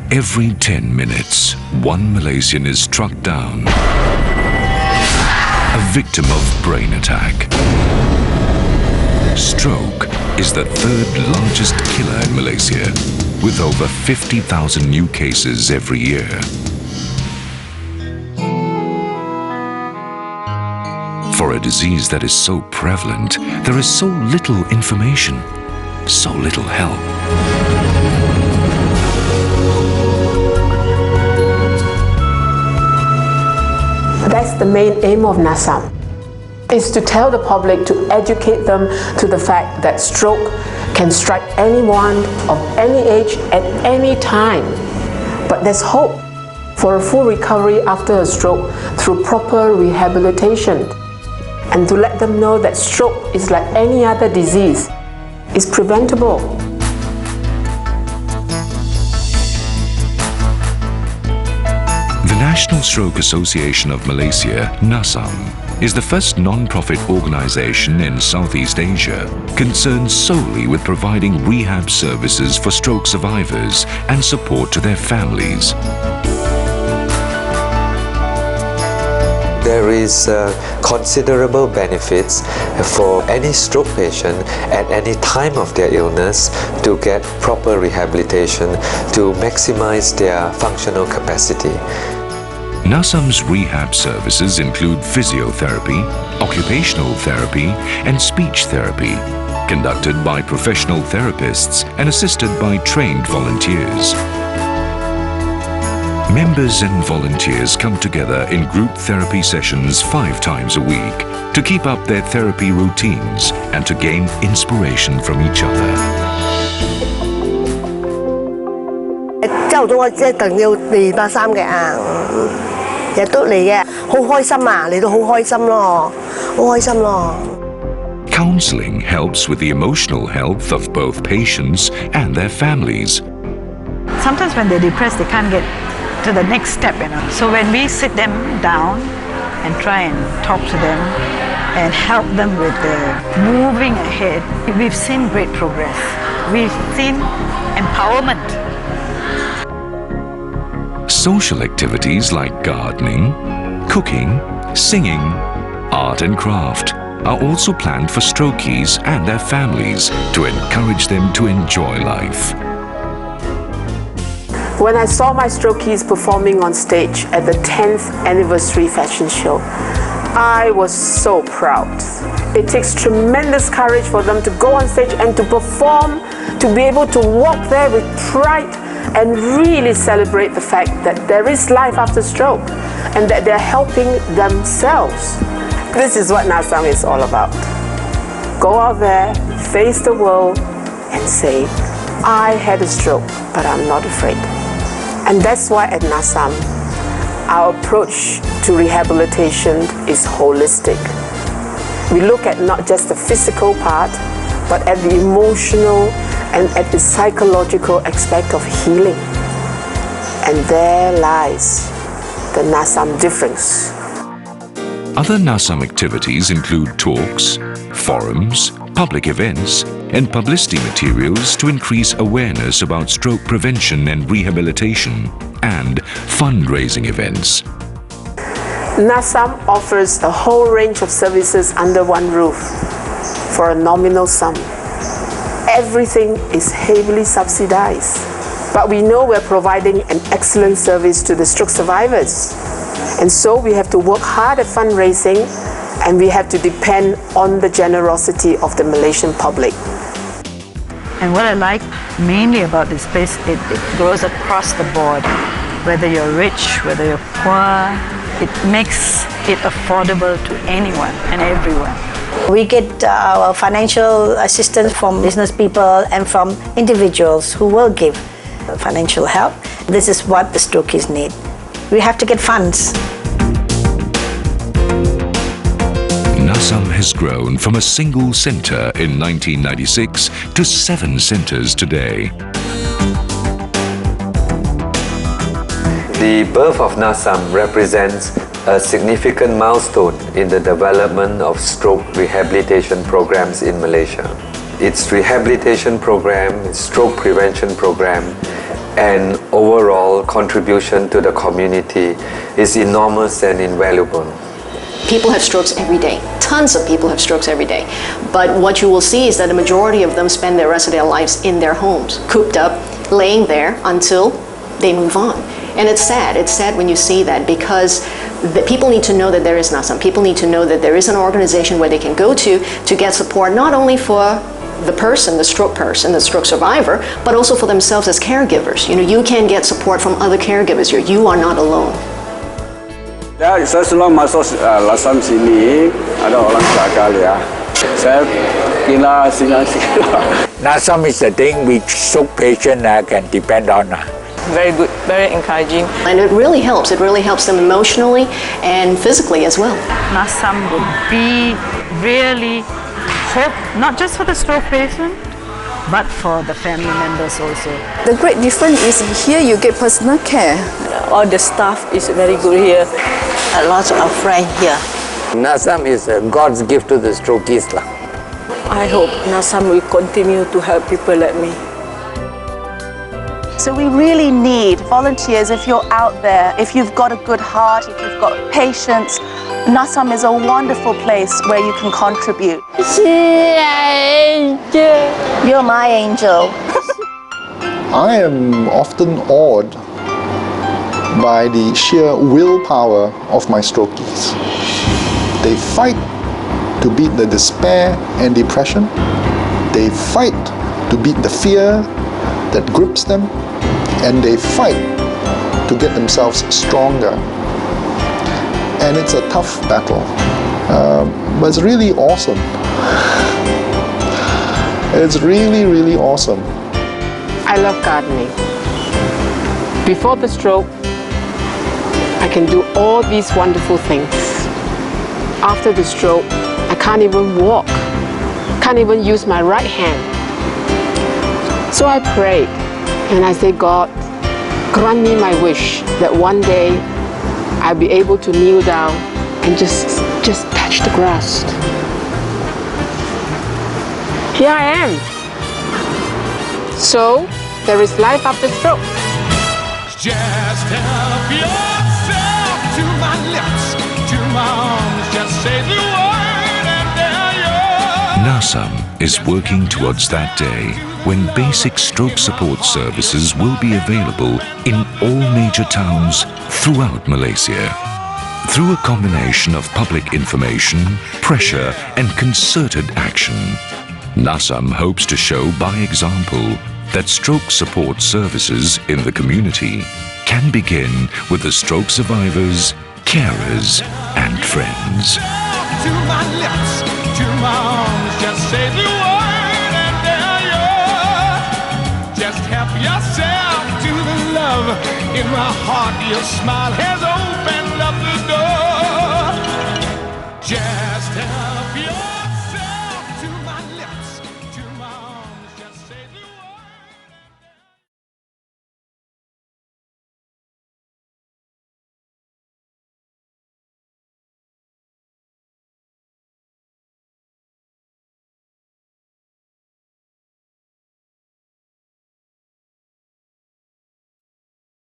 Every 10 minutes, one Malaysian is struck down, a victim of brain attack. Stroke is the third largest killer in Malaysia, with over 50,000 new cases every year. For a disease that is so prevalent, there is so little information, so little help. That's the main aim of NASAM, is to tell the public, to educate them to the fact that stroke can strike anyone of any age at any time. But there's hope for a full recovery after a stroke through proper rehabilitation, and to let them know that stroke is like any other disease, it's preventable. The National Stroke Association of Malaysia, NASAM, is the first non-profit organization in Southeast Asia concerned solely with providing rehab services for stroke survivors and support to their families. There is considerable benefits for any stroke patient at any time of their illness to get proper rehabilitation to maximize their functional capacity. NASAM's rehab services include physiotherapy, occupational therapy, and speech therapy, conducted by professional therapists and assisted by trained volunteers. Members and volunteers come together in group therapy sessions 5 times a week to keep up their therapy routines and to gain inspiration from each other. 朝早我一定要嚟拜三嘅日都嚟嘅，好開心啊！嚟到好開心咯，好開心咯。 Counseling helps with the emotional health of both patients and their families. Sometimes when they're depressed, they can't get to the next step, So when we sit them down and try and talk to them and help them with the moving ahead, we've seen great progress. We've seen empowerment. Social activities like gardening, cooking, singing, art and craft are also planned for strokies and their families to encourage them to enjoy life. When I saw my strokies performing on stage at the 10th anniversary fashion show, I was so proud. It takes tremendous courage for them to go on stage and to perform, to be able to walk there with pride and really celebrate the fact that there is life after stroke and that they're helping themselves. This is what NASAM is all about. Go out there, face the world and say, I had a stroke, but I'm not afraid. And that's why at NASAM, our approach to rehabilitation is holistic. We look at not just the physical part, but at the emotional and at the psychological aspect of healing. And there lies the NASAM difference. Other NASAM activities include talks, forums, public events, and publicity materials to increase awareness about stroke prevention and rehabilitation, and fundraising events. NASAM offers a whole range of services under one roof for a nominal sum. Everything is heavily subsidized, but we know we're providing an excellent service to the stroke survivors. And so we have to work hard at fundraising, and we have to depend on the generosity of the Malaysian public. And what I like mainly about this place, it goes across the board. Whether you're rich, whether you're poor, it makes it affordable to anyone and everyone. We get our financial assistance from business people and from individuals who will give financial help. This is what the strokies need. We have to get funds. NASAM has grown from a single centre in 1996 to 7 centres today. The birth of NASAM represents a significant milestone in the development of stroke rehabilitation programs in Malaysia. Its rehabilitation program, its stroke prevention program, and overall contribution to the community is enormous and invaluable. People have strokes every day. Tons of people have strokes every day. But what you will see is that the majority of them spend the rest of their lives in their homes, cooped up, laying there until they move on. And it's sad. It's sad when you see that, because the people need to know that there is NASAM. People need to know that there is an organization where they can go to get support, not only for the person, the stroke survivor, but also for themselves as caregivers. You know, you can get support from other caregivers here. You are not alone. Ya, saya selalu masuk NASAM sini, ada orang jaga ya. Saya kira singa-singa. NASAM is the thing which stroke patient can depend on. Very good, very encouraging. And it really helps. It really helps them emotionally and physically as well. NASAM would be really hope, not just for the stroke patient, but for the family members also. The great difference is here you get personal care. All the staff is very good here. A lot of friends here. NASAM is God's gift to the strokies. I hope NASAM will continue to help people like me. So we really need volunteers. If you're out there, if you've got a good heart, if you've got patience, NASAM is a wonderful place where you can contribute. You're my angel. I am often awed by the sheer willpower of my strokies. They fight to beat the despair and depression. They fight to beat the fear that grips them, and they fight to get themselves stronger. And it's a tough battle, but it's really awesome. It's really, really awesome. I love gardening. Before the stroke, I can do all these wonderful things. After the stroke, I can't even walk, can't even use my right hand. So I prayed and I said, God, grant me my wish that one day I'll be able to kneel down and just touch the grass. Here I am. So there is life after stroke. Just help yourself to my lips, to my arms, just say the word and there you are. NASAM is working towards that day when basic stroke support services will be available in all major towns throughout Malaysia. Through a combination of public information, pressure and concerted action, NASAM hopes to show by example that stroke support services in the community can begin with the stroke survivors, carers and friends. To my lips, to my arms, just say the word and there you are. Just help yourself to the love in my heart. Your smile has